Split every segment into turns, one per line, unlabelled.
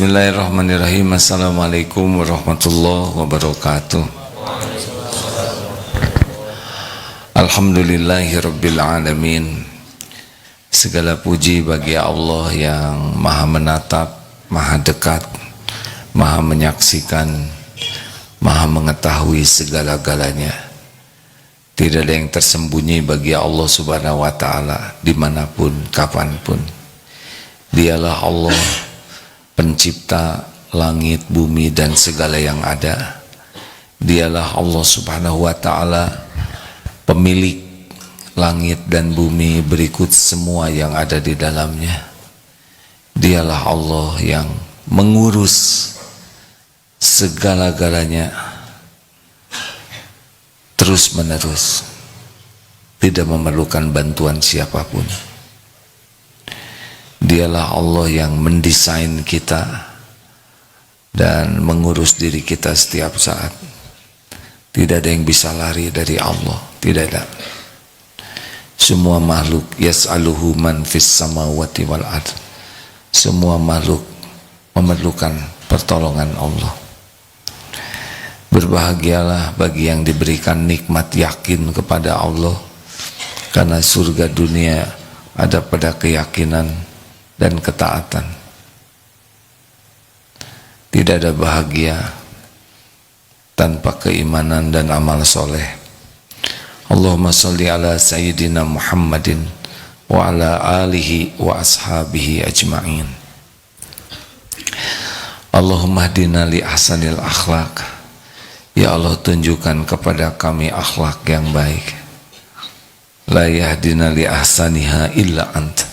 Bismillahirrahmanirrahim. Assalamualaikum warahmatullahi wabarakatuh. Alhamdulillahirabbil alamin. Segala puji bagi Allah yang Maha menatap, Maha dekat, Maha menyaksikan, Maha mengetahui segala-galanya. Tidak ada yang tersembunyi bagi Allah Subhanahu wa ta'ala dimanapun, kapanpun. Dialah Allah pencipta langit, bumi dan segala yang ada. Dialah Allah Subhanahu wa ta'ala pemilik langit dan bumi berikut semua yang ada di dalamnya. Dialah Allah yang mengurus segala-galanya terus menerus, tidak memerlukan bantuan siapapun. Dialah Allah yang mendesain kita dan mengurus diri kita setiap saat. Tidak ada yang bisa lari dari Allah, tidak ada. Semua makhluk yas'aluhu man fis samawati wal ard. Semua makhluk memerlukan pertolongan Allah. Berbahagialah bagi yang diberikan nikmat yakin kepada Allah, karena surga dunia ada pada keyakinan dan ketaatan. Tidak ada bahagia tanpa keimanan dan amal soleh. Allahumma salli ala sayyidina Muhammadin wa ala alihi wa ashabihi ajma'in. Allahumma hdina li ahsanil akhlaq. Ya Allah, tunjukkan kepada kami akhlak yang baik. La yahdina li ahsaniha illa anta.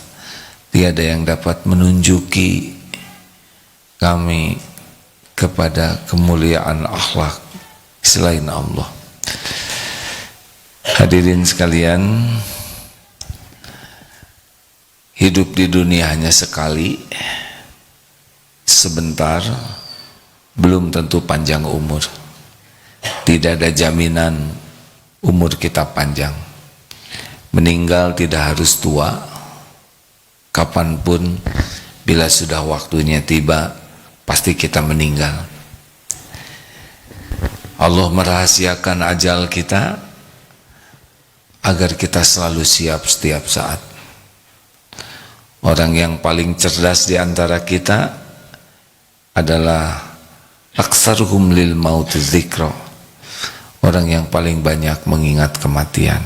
Tiada yang dapat menunjuki kami kepada kemuliaan akhlak selain Allah. Hadirin sekalian, hidup di dunia hanya sekali, sebentar, belum tentu panjang umur. Tidak ada jaminan umur kita panjang. Meninggal tidak harus tua. Kapanpun, bila sudah waktunya tiba, pasti kita meninggal. Allah merahasiakan ajal kita agar kita selalu siap setiap saat. Orang yang paling cerdas di antara kita adalah aktsaruhum lil mauti dzikra. Orang yang paling banyak mengingat kematian.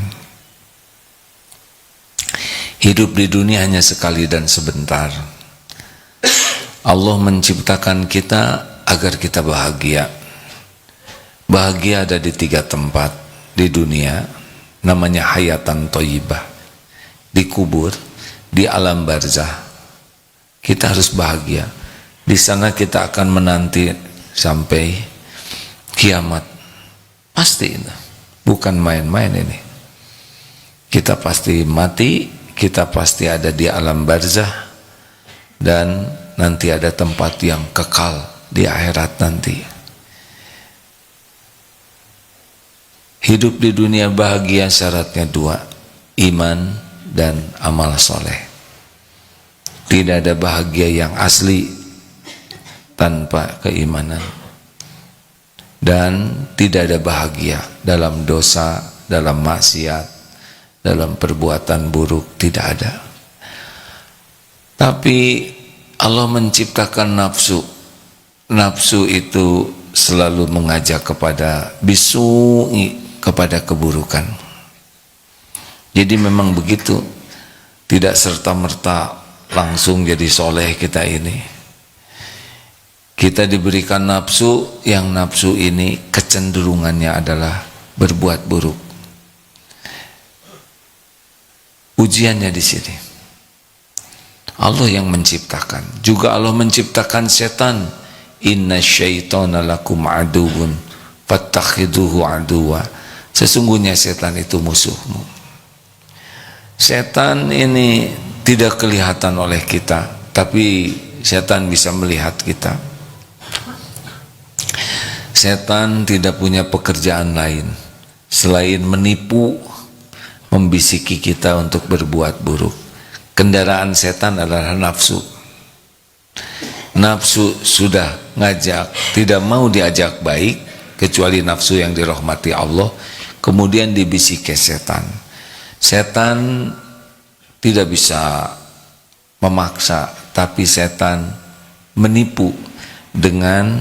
Hidup di dunia hanya sekali dan sebentar. Allah menciptakan kita agar kita bahagia. Bahagia ada di 3 tempat di dunia, namanya hayatan thayyibah. Di kubur, di alam barzah. Kita harus bahagia. Di sana kita akan menanti sampai kiamat. Pasti itu. Bukan main-main ini. Kita pasti mati. Kita pasti ada di alam barzah, dan nanti ada tempat yang kekal di akhirat nanti. Hidup di dunia bahagia syaratnya 2, iman dan amal soleh. Tidak ada bahagia yang asli tanpa keimanan, dan tidak ada bahagia dalam dosa, dalam maksiat, dalam perbuatan buruk, tidak ada. Tapi Allah menciptakan nafsu. Nafsu itu selalu mengajak kepada bisu'i, kepada keburukan. Jadi memang begitu. Tidak serta-merta langsung jadi soleh kita ini. Kita diberikan nafsu, yang nafsu ini kecenderungannya adalah berbuat buruk. Ujiannya di sini. Allah yang menciptakan. Juga Allah menciptakan setan. Inna syaitana lakum aduwwun fattakhiduhu aduwa. Sesungguhnya setan itu musuhmu. Setan ini tidak kelihatan oleh kita, tapi setan bisa melihat kita. Setan tidak punya pekerjaan lain selain menipu, membisiki kita untuk berbuat buruk. Kendaraan setan adalah nafsu. nafsu sudah ngajak, tidak mau diajak baik, kecuali nafsu yang dirahmati Allah, kemudian dibisiki setan. Setan tidak bisa memaksa, tapi setan menipu dengan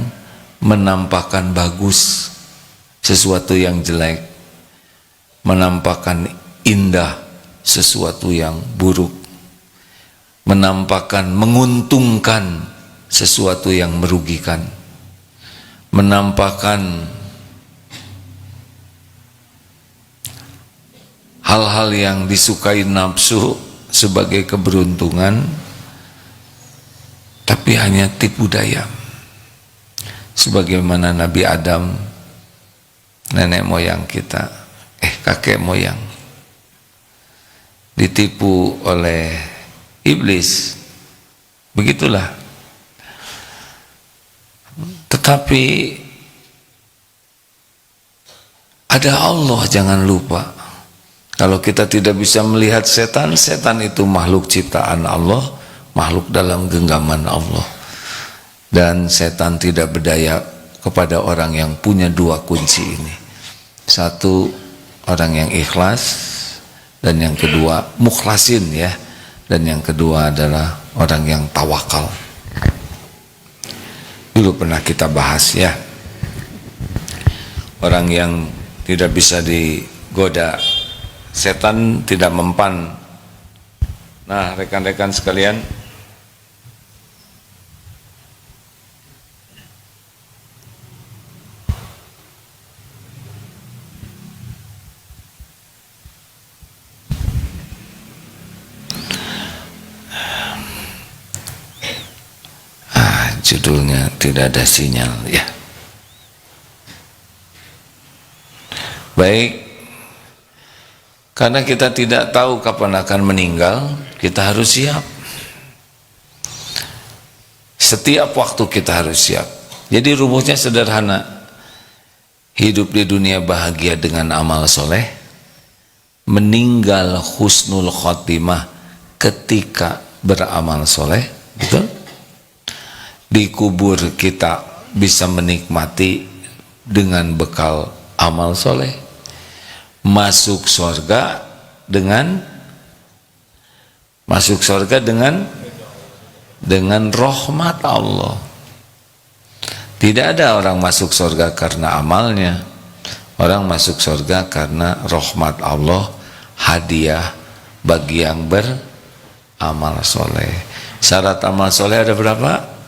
menampakkan bagus sesuatu yang jelek, menampakkan indah sesuatu yang buruk, menampakkan menguntungkan sesuatu yang merugikan, menampakkan hal-hal yang disukai nafsu sebagai keberuntungan, tapi hanya tipu daya. Sebagaimana Nabi Adam, nenek moyang kita, kakek moyang, ditipu oleh iblis. Begitulah. Tetapi ada Allah, jangan lupa. Kalau kita tidak bisa melihat setan, setan itu makhluk ciptaan Allah, makhluk dalam genggaman Allah. Dan setan tidak berdaya kepada orang yang punya dua kunci ini. Satu, orang yang ikhlas, dan yang kedua mukhlasin ya. Dan yang kedua adalah orang yang tawakal. Dulu pernah kita bahas ya. Orang yang tidak bisa digoda setan, tidak mempan. Nah, rekan-rekan sekalian, judulnya tidak ada sinyal ya. Baik, karena kita tidak tahu kapan akan meninggal, kita harus siap. Setiap waktu kita harus siap. Jadi rumusnya sederhana. Hidup di dunia bahagia dengan amal soleh, meninggal husnul khotimah ketika beramal soleh, betul? Di kubur kita bisa menikmati dengan bekal amal soleh, masuk surga dengan rahmat Allah. Tidak ada orang masuk surga karena amalnya, orang masuk surga karena rahmat Allah, hadiah bagi yang beramal soleh. Syarat amal soleh ada berapa?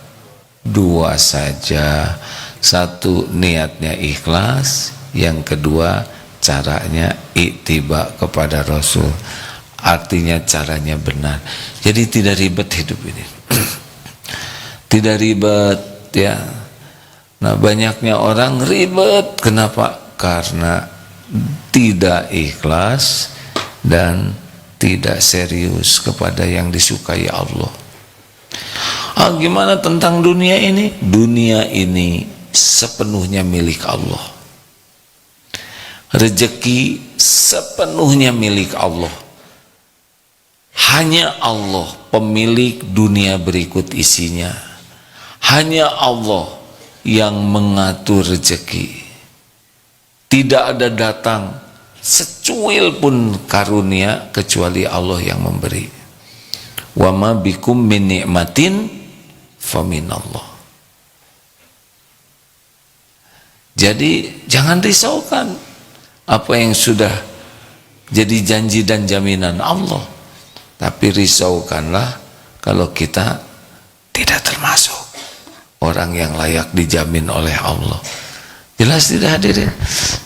Dua saja. Satu, niatnya ikhlas. Yang kedua, caranya ittiba kepada Rasul, artinya caranya benar. Jadi tidak ribet hidup ini. Tidak ribet ya. Nah, banyaknya orang ribet. Kenapa? Karena tidak ikhlas dan tidak serius kepada yang disukai Allah. Gimana tentang dunia ini? Dunia ini sepenuhnya milik Allah. Rezeki sepenuhnya milik Allah. Hanya Allah pemilik dunia berikut isinya. Hanya Allah yang mengatur rezeki. Tidak ada datang secuil pun karunia kecuali Allah yang memberi. Wa ma bikum min ni'matin faminallah. Jadi jangan risaukan apa yang sudah jadi janji dan jaminan Allah, tapi risaukanlah kalau kita tidak termasuk orang yang layak dijamin oleh Allah. Jelas tidak hadirin?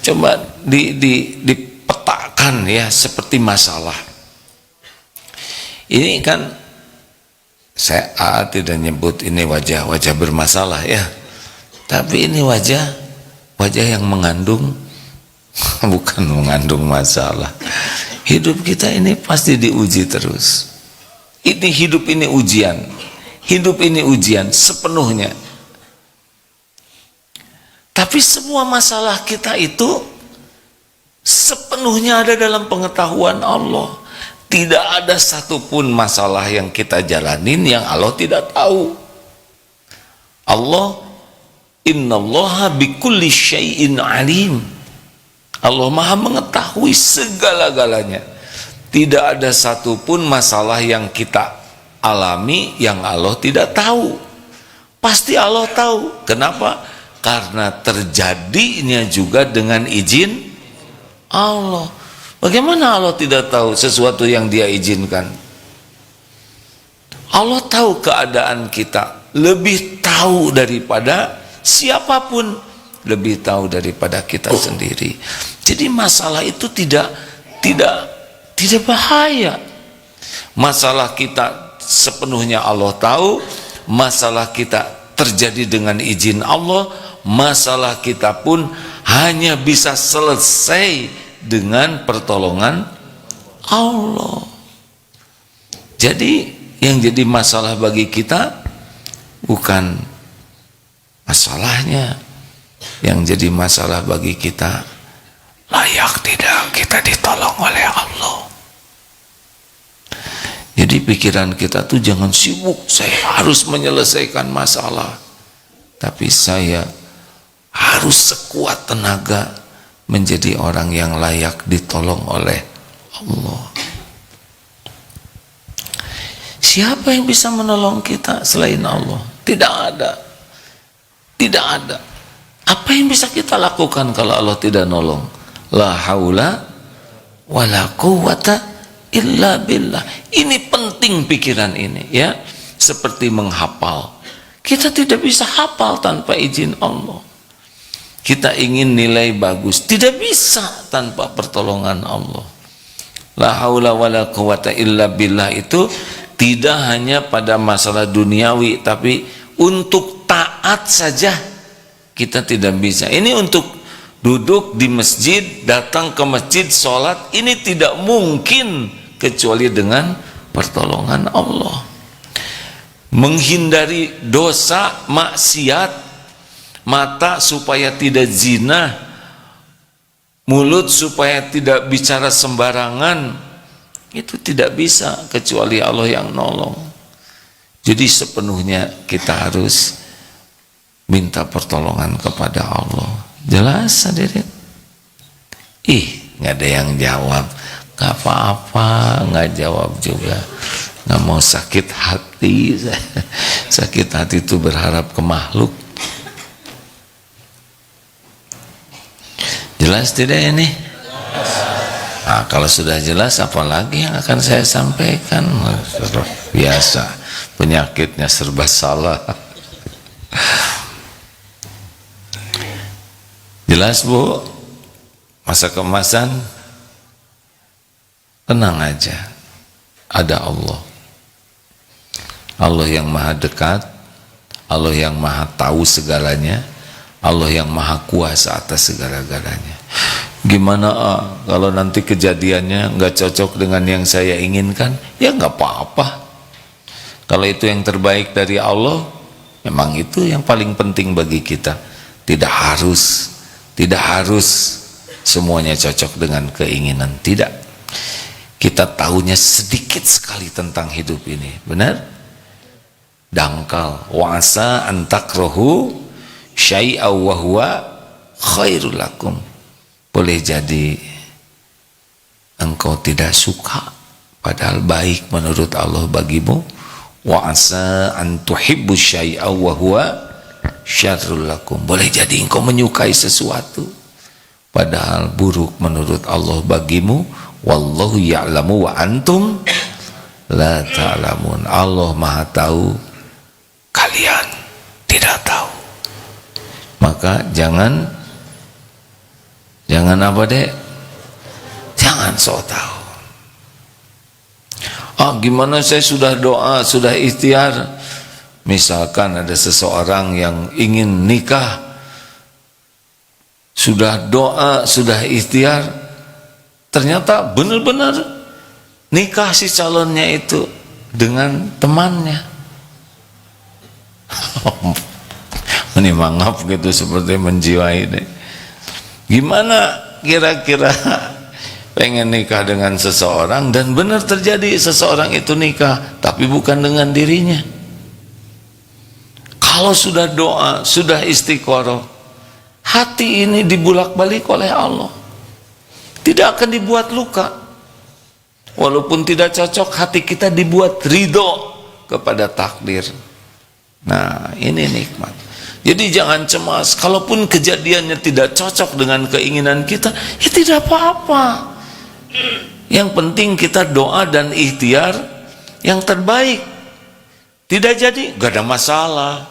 Coba dipetakan ya, seperti masalah ini kan. Saya tidak nyebut ini wajah bermasalah ya, tapi ini wajah yang mengandung bukan mengandung masalah. Hidup kita ini pasti diuji terus. Ini hidup ini ujian. Hidup ini ujian sepenuhnya. Tapi semua masalah kita itu sepenuhnya ada dalam pengetahuan Allah. Tidak ada satupun masalah yang kita jalanin yang Allah tidak tahu. Allah, innallaha bikulli syai'in alim. Allah maha mengetahui segala-galanya. Tidak ada satupun masalah yang kita alami yang Allah tidak tahu. Pasti Allah tahu. Kenapa? Karena terjadinya juga dengan izin Allah. Bagaimana Allah tidak tahu sesuatu yang Dia izinkan? Allah tahu keadaan kita, lebih tahu daripada siapapun, lebih tahu daripada kita sendiri. Jadi masalah itu tidak bahaya. Masalah kita sepenuhnya Allah tahu, masalah kita terjadi dengan izin Allah, masalah kita pun hanya bisa selesai dengan pertolongan Allah. Jadi yang jadi masalah bagi kita bukan masalahnya, yang jadi masalah bagi kita layak tidak kita ditolong oleh Allah. Jadi pikiran kita tuh jangan sibuk saya harus menyelesaikan masalah, tapi saya harus sekuat tenaga menjadi orang yang layak ditolong oleh Allah. Siapa yang bisa menolong kita selain Allah? Tidak ada. Tidak ada. Apa yang bisa kita lakukan kalau Allah tidak nolong? La haula wala quwata illa billah. Ini penting pikiran ini ya. Seperti menghafal. Kita tidak bisa hafal tanpa izin Allah. Kita ingin nilai bagus, tidak bisa tanpa pertolongan Allah. La haula wala quwata illa billah itu tidak hanya pada masalah duniawi, tapi untuk taat saja kita tidak bisa. Ini untuk duduk di masjid, datang ke masjid, sholat, ini tidak mungkin kecuali dengan pertolongan Allah. Menghindari dosa, maksiat, mata supaya tidak zina, mulut supaya tidak bicara sembarangan, itu tidak bisa kecuali Allah yang nolong. Jadi sepenuhnya kita harus minta pertolongan kepada Allah. Jelas hadirin? Nggak ada yang jawab. Nggak apa-apa, nggak jawab juga. Nggak mau sakit hati. Sakit hati itu berharap ke makhluk. Jelas tidak ini? Nah, kalau sudah jelas, apalagi yang akan saya sampaikan? Biasa, penyakitnya serba salah. Jelas Bu? Masa kemasan? Tenang aja, ada Allah. Allah yang maha dekat, Allah yang maha tahu segalanya, Allah yang maha kuasa atas segala-galanya. Gimana kalau nanti kejadiannya nggak cocok dengan yang saya inginkan? Ya nggak apa-apa. Kalau itu yang terbaik dari Allah, memang itu yang paling penting bagi kita. Tidak harus semuanya cocok dengan keinginan. Tidak. Kita tahunya sedikit sekali tentang hidup ini, benar? Dangkal. Wa'asa antakrohu syai'aw wa huwa khairul lakum. Boleh jadi engkau tidak suka padahal baik menurut Allah bagimu. Wa asa an tuhibbu syai'a wa huwa syarrul lakum. Boleh jadi engkau menyukai sesuatu padahal buruk menurut Allah bagimu. Wallahu ya'lamu wa antum la ta'lamun. Allah Maha tahu, kalian tidak tahu. Maka jangan apa dek? Jangan sok tahu. Gimana saya sudah doa, sudah ikhtiar. Misalkan ada seseorang yang ingin nikah, sudah doa, sudah ikhtiar, ternyata benar-benar nikah si calonnya itu dengan temannya. Ini mangap gitu, seperti menjiwai deh. Gimana kira-kira pengen nikah dengan seseorang dan benar terjadi seseorang itu nikah tapi bukan dengan dirinya? Kalau sudah doa, sudah istiqoroh, hati ini dibulak-balik oleh Allah, tidak akan dibuat luka. Walaupun tidak cocok, hati kita dibuat ridho kepada takdir. Nah, ini nikmat. Jadi jangan cemas, kalaupun kejadiannya tidak cocok dengan keinginan kita, ya tidak apa-apa. Yang penting kita doa dan ikhtiar yang terbaik. Tidak jadi, gak ada masalah.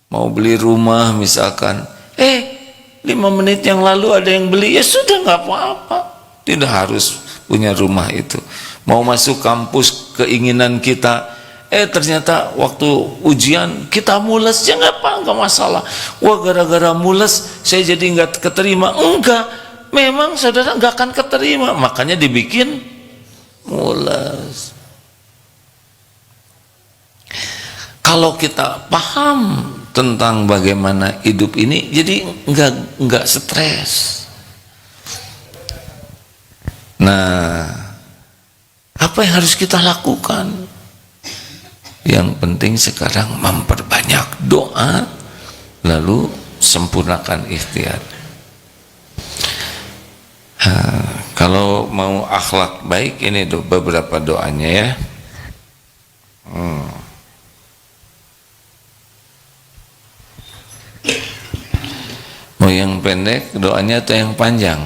Mau beli rumah misalkan, 5 menit yang lalu ada yang beli, ya sudah gak apa-apa. Tidak harus punya rumah itu. Mau masuk kampus keinginan kita, ternyata waktu ujian kita mules, ya nggak masalah. Wah, gara-gara mules saya jadi nggak keterima. Enggak, memang saudara nggak akan keterima, makanya dibikin mules. Kalau kita paham tentang bagaimana hidup ini, jadi nggak stres. Nah, apa yang harus kita lakukan? Yang penting sekarang memperbanyak doa, lalu sempurnakan ikhtiar. Kalau mau akhlak baik, ini beberapa doanya ya. Mau yang pendek doanya atau yang panjang?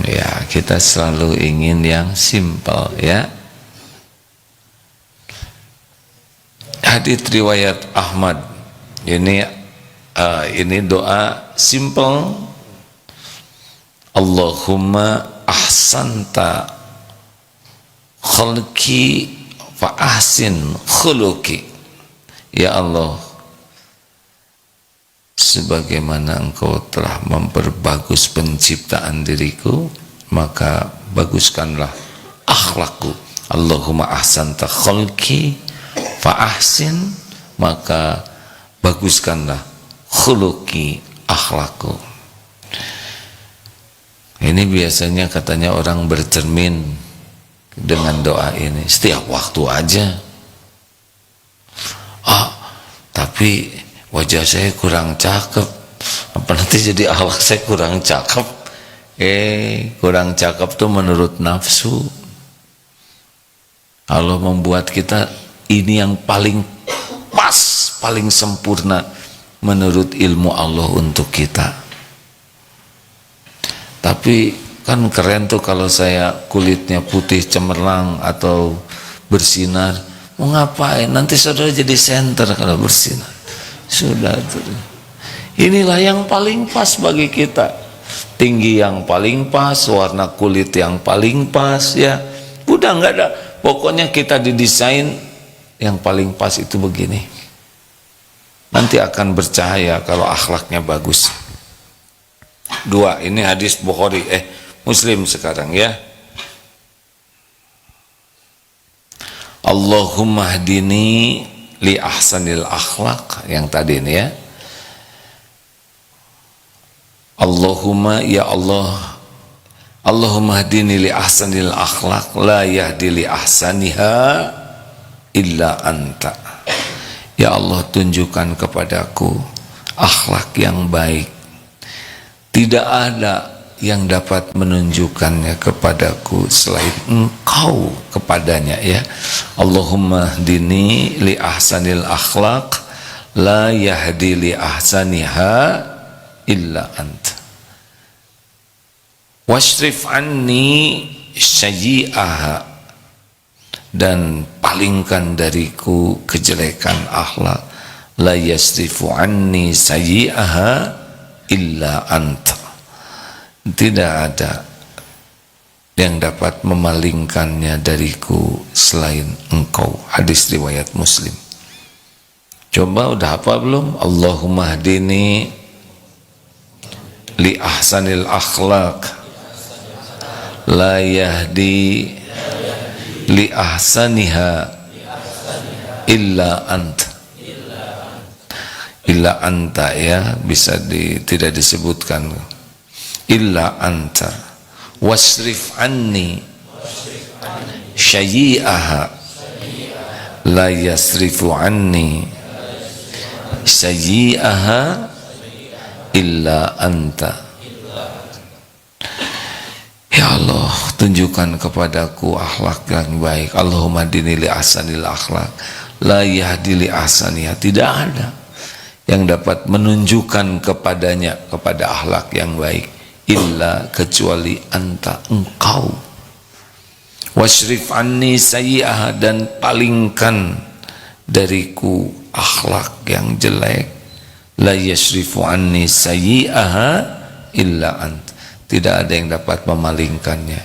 Ya, kita selalu ingin yang simple ya. Hadits riwayat Ahmad, ini doa simple. Allahumma ahsanta khalqi fa ahsin khuluqi. Ya Allah, sebagaimana Engkau telah memperbagus penciptaan diriku, maka baguskanlah akhlakku. Allahumma ahsanta khalqi fa ahsin, maka baguskanlah khuluqi, akhlakku. Ini biasanya katanya orang bercermin dengan doa ini setiap waktu aja. Tapi wajah saya kurang cakep, apa nanti jadi akhlak saya kurang cakep? Kurang cakep tuh menurut nafsu. Allah membuat kita ini yang paling pas, paling sempurna menurut ilmu Allah untuk kita. Tapi kan keren tuh kalau saya kulitnya putih cemerlang atau bersinar. Mau ngapain? Nanti saudara jadi senter kalau bersinar. Sudah tuh. Inilah yang paling pas bagi kita. Tinggi yang paling pas, warna kulit yang paling pas ya. Udah nggak ada. Pokoknya kita didesain yang paling pas itu begini. Nanti akan bercahaya kalau akhlaknya bagus. 2, ini hadis Bukhari, Muslim sekarang ya. Allahumma hdini li ahsanil akhlaq, yang tadi ini ya. Allahumma ya Allah, Allahumma hdini li ahsanil akhlaq la yahdi li ahsaniha illa anta. Ya Allah, tunjukkan kepadaku akhlak yang baik. Tidak ada yang dapat menunjukkannya kepadaku selain Engkau kepadanya ya. Allahumma hdini li ahsanil akhlaq la yahdi li ahsaniha illa anta. Washrif anni sayyi'aha, dan palingkan dariku kejelekan akhlak. La yasrifu anni sayyi'aha illa anta. Tidak ada yang dapat memalingkannya dariku selain Engkau. Hadis riwayat Muslim. Coba udah apa belum? Allahumma hdini li ahsanil akhlaq la yahdi li ahsaniha illa anta. Illa anta ya, bisa tidak disebutkan. Illa anta. Wasrif anni syai'aha la yasrifu anni sayyi'aha illa anta. Ya Allah, tunjukkan kepadaku akhlak yang baik. Allahumma dini li ahsanil akhlak la yahdi li ahsaniha. Tidak ada yang dapat menunjukkan kepadanya kepada akhlak yang baik illa kecuali anta, engkau. Wasrif anni sayyi'aha, dan palingkan dariku akhlak yang jelek. La yasrifu anni sayyi'aha illa anta. Tidak ada yang dapat memalingkannya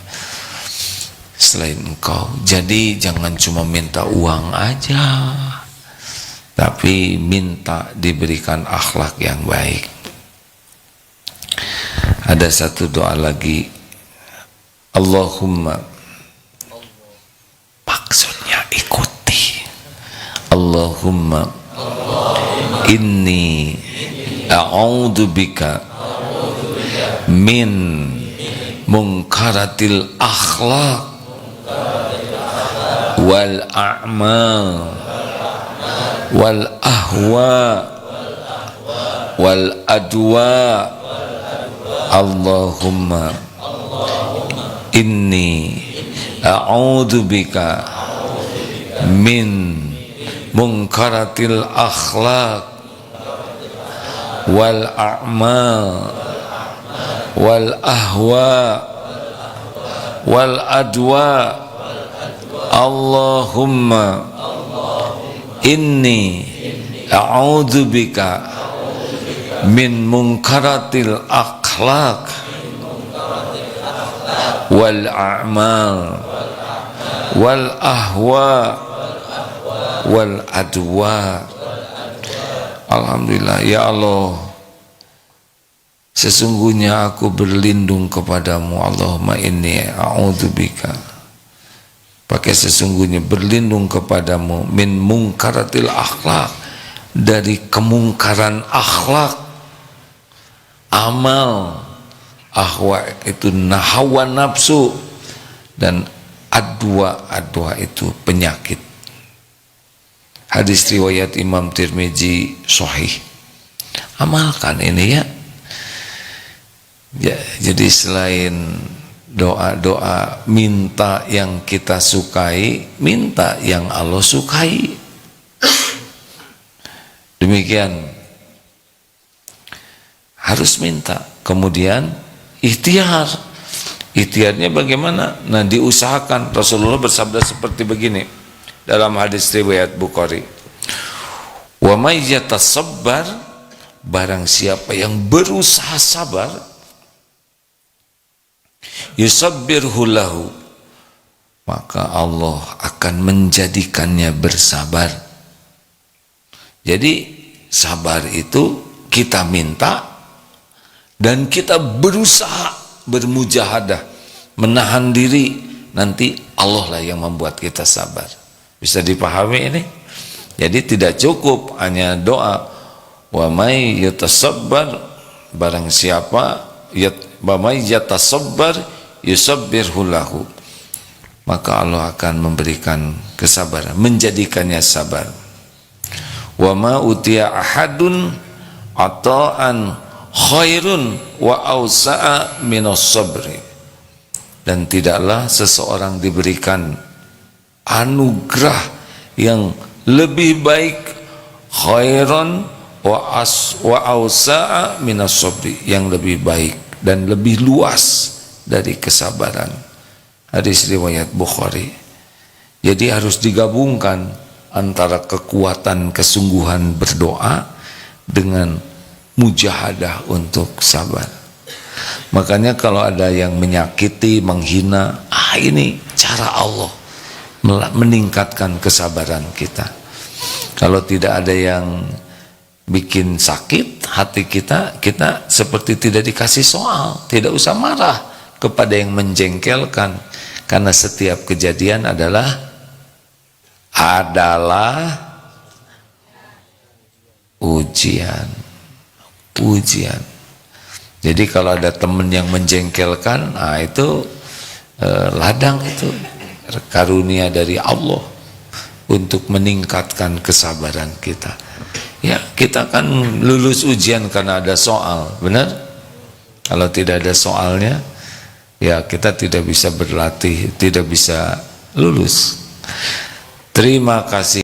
selain engkau. Jadi jangan cuma minta uang aja, tapi minta diberikan akhlak yang baik. Ada satu doa lagi, Allahumma, maksudnya ikuti, Allahumma inni a'udzubika min munkaratil akhlaq wal a'mal wal ahwa wal adwa. Allahumma inni a'udzubika min munkaratil akhlaq wal a'mal wal ahwa wal adwa. Allahumma inni a'udzubika min munkaratil akhlaq wal a'mal wal ahwa wal adwa. Alhamdulillah, ya Allah, sesungguhnya aku berlindung kepadamu. Allahumma inni a'udzubika, pakai sesungguhnya, berlindung kepadamu min munkaratil akhlak, dari kemungkaran akhlak, amal, ahwa itu hawa nafsu, dan adwa itu penyakit. Hadis riwayat Imam Tirmizi sahih. Amalkan ini ya. Ya, jadi selain doa-doa minta yang kita sukai, minta yang Allah sukai. Demikian, harus minta. Kemudian ikhtiar. Ikhtiarnya bagaimana? Nah, diusahakan. Rasulullah bersabda seperti begini dalam hadis riwayat Bukhari, wa may yatasabbar, barang siapa yang berusaha sabar, yusabbirhu lahu, maka Allah akan menjadikannya bersabar. Jadi sabar itu kita minta dan kita berusaha, bermujahadah, menahan diri, nanti Allah lah yang membuat kita sabar. Bisa dipahami ini? Jadi tidak cukup hanya doa wa may yatasabbar, barang siapa wa may yatasabbar yusabbirhu lahu, maka Allah akan memberikan kesabaran, menjadikannya sabar. Wa ma utiya ahadun ata'an khairun wa awsa'a minas sabri, dan tidaklah seseorang diberikan anugerah yang lebih baik, khairan wa awsa'a minas sabri, yang lebih baik dan lebih luas dari kesabaran. Hadis riwayat Bukhari. Jadi harus digabungkan antara kekuatan kesungguhan berdoa dengan mujahadah untuk sabar. Makanya kalau ada yang menyakiti, menghina, ini cara Allah meningkatkan kesabaran kita. Kalau tidak ada yang bikin sakit hati kita, kita seperti tidak dikasih soal, tidak usah marah kepada yang menjengkelkan, karena setiap kejadian adalah ujian. Jadi kalau ada teman yang menjengkelkan, itu ladang, itu karunia dari Allah untuk meningkatkan kesabaran kita. Ya, kita kan lulus ujian karena ada soal, benar? Kalau tidak ada soalnya, ya kita tidak bisa berlatih, tidak bisa lulus. Terima kasih